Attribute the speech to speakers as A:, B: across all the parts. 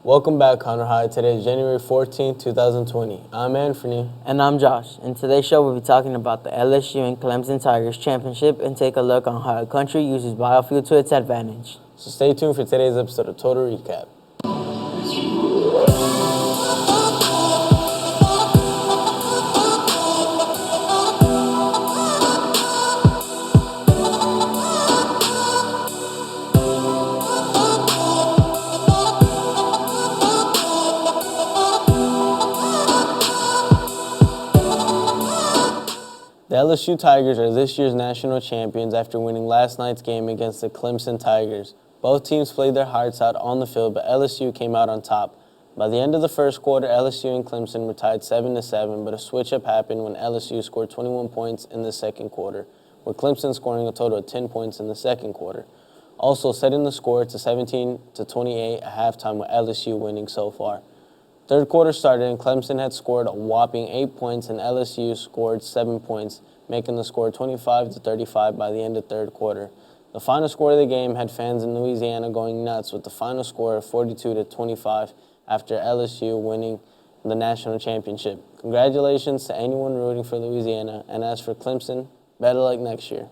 A: Welcome back, Connor High. Today is January 14th, 2020. I'm Anthony.
B: And I'm Josh. In today's show, we'll be talking about the LSU and Clemson Tigers championship and take a look on how a country uses biofuel to its advantage.
A: So stay tuned for today's episode of Total Recap. The LSU Tigers are this year's national champions after winning last night's game against the Clemson Tigers. Both teams played their hearts out on the field, but LSU came out on top. By the end of the first quarter, LSU and Clemson were tied 7-7, but a switch-up happened when LSU scored 21 points in the second quarter, with Clemson scoring a total of 10 points in the second quarter, also setting the score to 17-28 at halftime, with LSU winning so far. Third quarter started and Clemson had scored a whopping 8 points and LSU scored 7 points, making the score 25-35 by the end of third quarter. The final score of the game had fans in Louisiana going nuts with the final score of 42-25 after LSU winning the national championship. Congratulations to anyone rooting for Louisiana, and as for Clemson, better luck next year.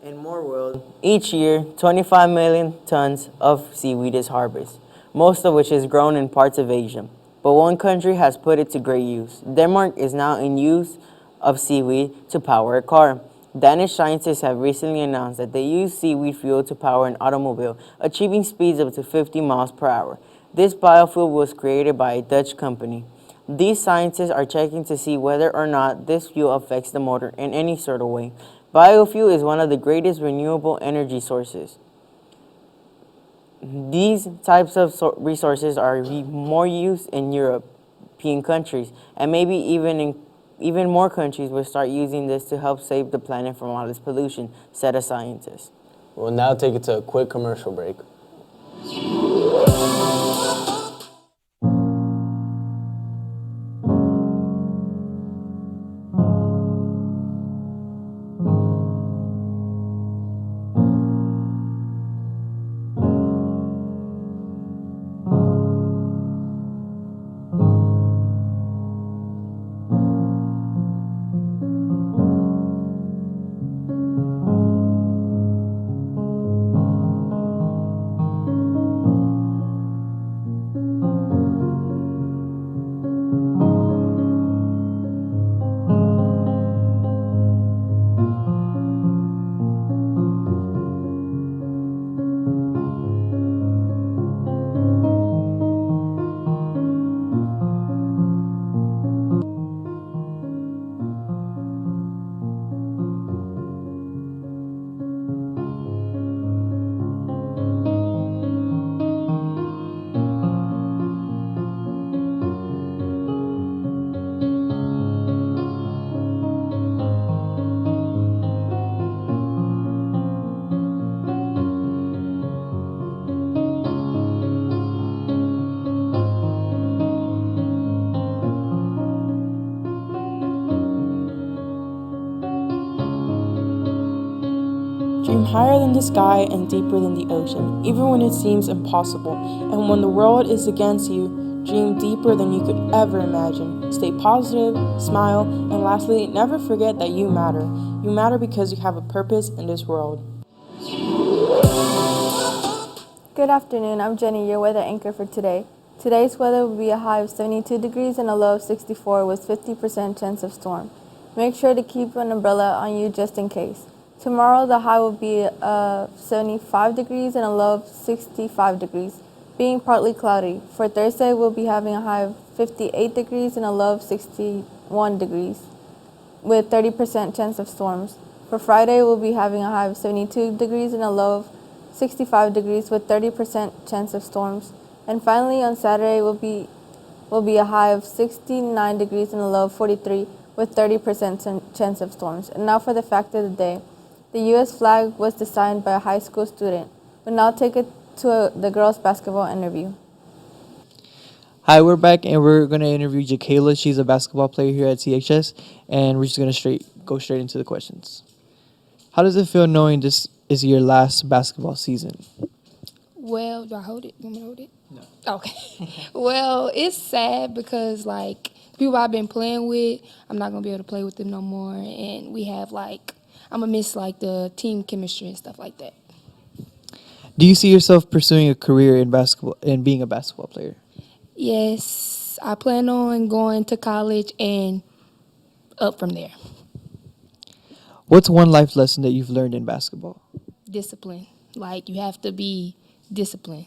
B: In more world, each year, 25 million tons of seaweed is harvested, most of which is grown in parts of Asia. But one country has put it to great use. Denmark is now in use of seaweed to power a car. Danish scientists have recently announced that they use seaweed fuel to power an automobile, achieving speeds up to 50 miles per hour. This biofuel was created by a Dutch company. These scientists are checking to see whether or not this fuel affects the motor in any sort of way. Biofuel is one of the greatest renewable energy sources. These types of resources are more used in European countries, and maybe even more countries will start using this to help save the planet from all this pollution, said a scientist.
A: We'll now take it to a quick commercial break.
C: Dream higher than the sky and deeper than the ocean, even when it seems impossible. And when the world is against you, dream deeper than you could ever imagine. Stay positive, smile, and lastly, never forget that you matter. You matter because you have a purpose in this world.
D: Good afternoon, I'm Jenny, your weather anchor for today. Today's weather will be a high of 72 degrees and a low of 64 with 50% chance of storm. Make sure to keep an umbrella on you just in case. Tomorrow the high will be 75 degrees and a low of 65 degrees, being partly cloudy. For Thursday we'll be having a high of 58 degrees and a low of 61 degrees with 30% chance of storms. For Friday we'll be having a high of 72 degrees and a low of 65 degrees with 30% chance of storms. And finally on Saturday will be a high of 69 degrees and a low of 43 with 30% chance of storms. And now for the fact of the day. The U.S. flag was designed by a high school student. We'll now take it to the girls' basketball interview.
E: Hi, we're back and we're going to interview Jakayla. She's a basketball player here at CHS, and we're just going to go straight into the questions. How does it feel knowing this is your last basketball season?
F: Well, do I hold it? You want me to hold it? No. Okay. Well, it's sad because, like, the people I've been playing with, I'm not going to be able to play with them no more. And we have, like, I'm going to miss, like, the team chemistry and stuff like that.
E: Do you see yourself pursuing a career in basketball and being a basketball player?
F: Yes, I plan on going to college and up from there.
E: What's one life lesson that you've learned in basketball?
F: Discipline. Like, you have to be disciplined.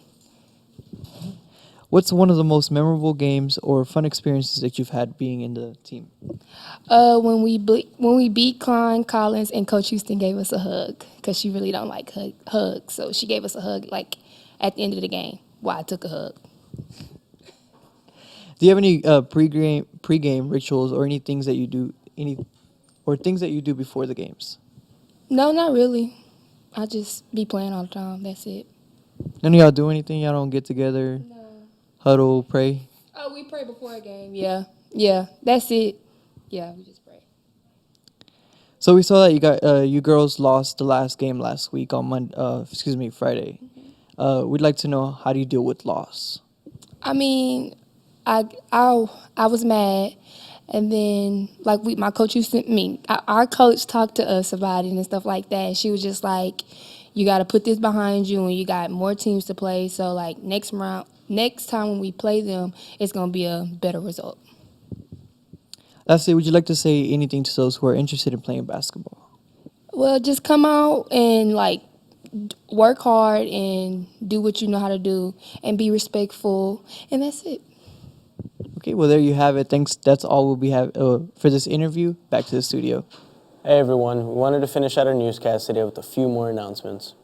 E: What's one of the most memorable games or fun experiences that you've had being in the team?
F: When we beat Klein Collins and Coach Houston gave us a hug because she really don't like hugs, so she gave us a hug like at the end of the game while I took a hug.
E: Do you have any pregame rituals or any things that you do things that you do before the games?
F: No, not really. I just be playing all the time. That's it.
E: None of y'all do anything? Y'all don't get together, huddle, pray?
F: Oh, we pray before a game. Yeah, that's it. Yeah, we just pray.
E: So we saw that you girls lost the last game last week on Friday. We'd like to know, how do you deal with loss?
F: I mean, I was mad, and then like my coach our coach talked to us about it and stuff like that. And she was just like, you got to put this behind you, and you got more teams to play. So like next time when we play them, it's gonna be a better result.
E: Lastly, would you like to say anything to those who are interested in playing basketball?
F: Well, just come out and like work hard and do what you know how to do and be respectful, and that's it.
E: Okay, well, there you have it. Thanks. That's all we'll have for this interview. Back to the studio.
A: Hey everyone, we wanted to finish out our newscast today with a few more announcements.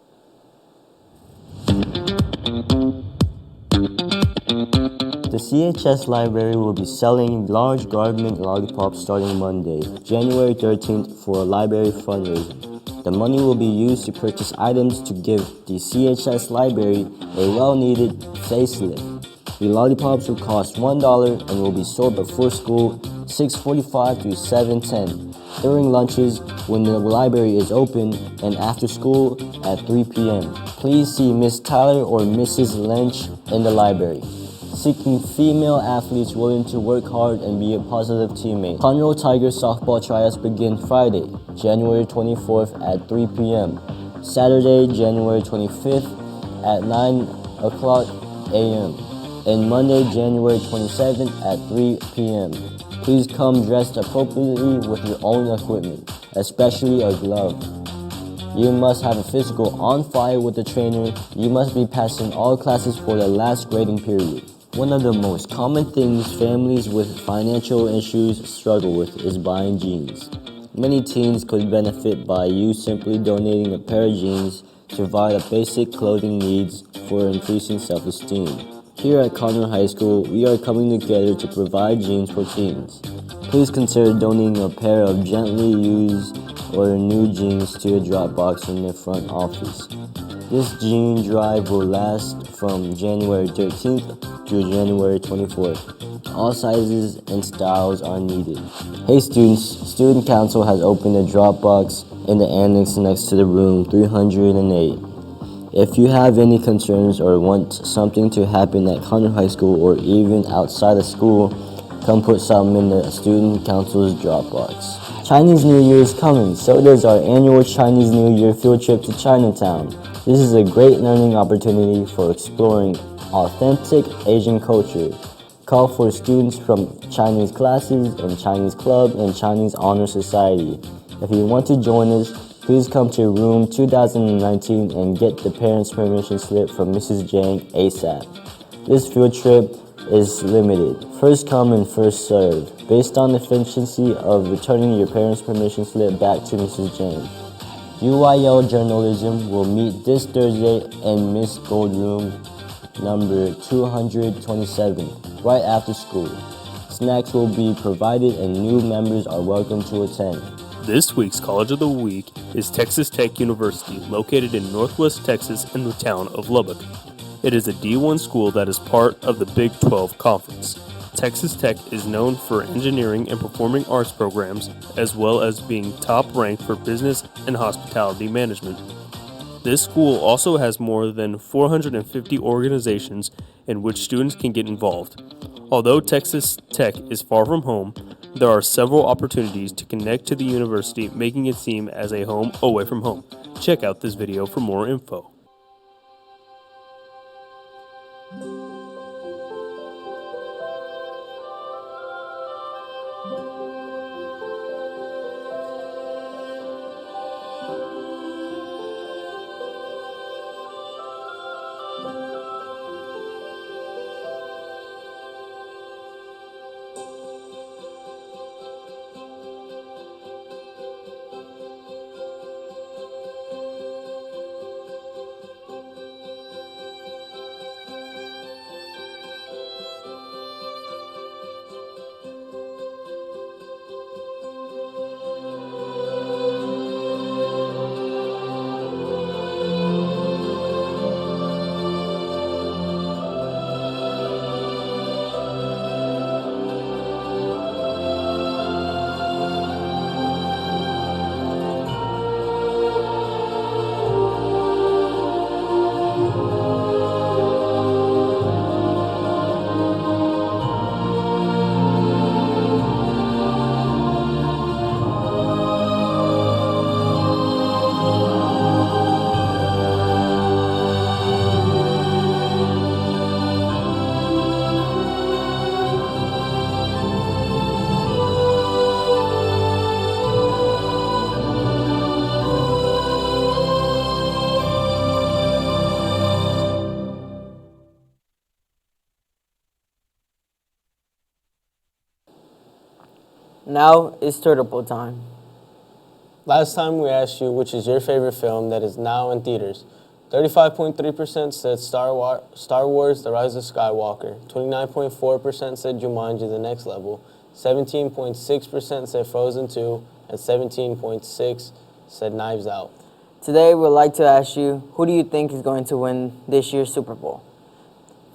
G: The CHS Library will be selling large garment lollipops starting Monday, January 13th for a library fundraiser. The money will be used to purchase items to give the CHS Library a well-needed facelift. The lollipops will cost $1 and will be sold before school 6:45 to 7:10, during lunches when the library is open, and after school at 3 p.m. Please see Miss Tyler or Mrs. Lynch in the library. Seeking female athletes willing to work hard and be a positive teammate. Conroe Tigers softball tryouts begin Friday, January 24th at 3 p.m. Saturday, January 25th at 9 o'clock a.m. and Monday, January 27th at 3 p.m. Please come dressed appropriately with your own equipment, especially a glove. You must have a physical on file with the trainer. You must be passing all classes for the last grading period. One of the most common things families with financial issues struggle with is buying jeans. Many teens could benefit by you simply donating a pair of jeans to provide the basic clothing needs for increasing self-esteem. Here at Conroe High School, we are coming together to provide jeans for teens. Please consider donating a pair of gently used or new jeans to a drop box in the front office. This jean drive will last from January 13th through January 24th. All sizes and styles are needed. Hey students, Student Council has opened a drop box in the annex next to the room 308. If you have any concerns or want something to happen at Conroe High School or even outside of school, come put something in the Student Council's drop box. Chinese New Year is coming, so does our annual Chinese New Year field trip to Chinatown. This is a great learning opportunity for exploring authentic Asian culture. Call for students from Chinese classes and Chinese club and Chinese honor society. If you want to join us, please come to room 2019 and get the parents' permission slip from Mrs. Jang ASAP. This field trip is limited. First come and first serve, based on the efficiency of returning your parents' permission slip back to Mrs. Jang. UIL Journalism will meet this Thursday in Miss Gold Room number 227, right after school. Snacks will be provided and new members are welcome to attend.
H: This week's College of the Week is Texas Tech University, located in Northwest Texas in the town of Lubbock. It is a D1 school that is part of the Big 12 Conference. Texas Tech is known for engineering and performing arts programs, as well as being top ranked for business and hospitality management. This school also has more than 450 organizations in which students can get involved. Although Texas Tech is far from home, there are several opportunities to connect to the university, making it seem as a home away from home. Check out this video for more info.
B: Now it's Turtle Bowl time.
A: Last time we asked you which is your favorite film that is now in theaters. 35.3% said Star Wars The Rise of Skywalker. 29.4% said Jumanji The Next Level. 17.6% said Frozen 2. And 17.6% said Knives Out.
B: Today we'd like to ask you, who do you think is going to win this year's Super Bowl?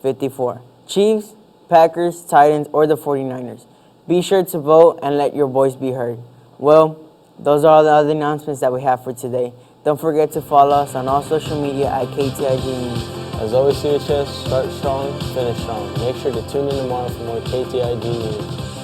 B: 54. Chiefs, Packers, Titans, or the 49ers? Be sure to vote and let your voice be heard. Well, those are all the other announcements that we have for today. Don't forget to follow us on all social media at KTIG News.
A: As always, CHS, start strong, finish strong. Make sure to tune in tomorrow for more KTIG news.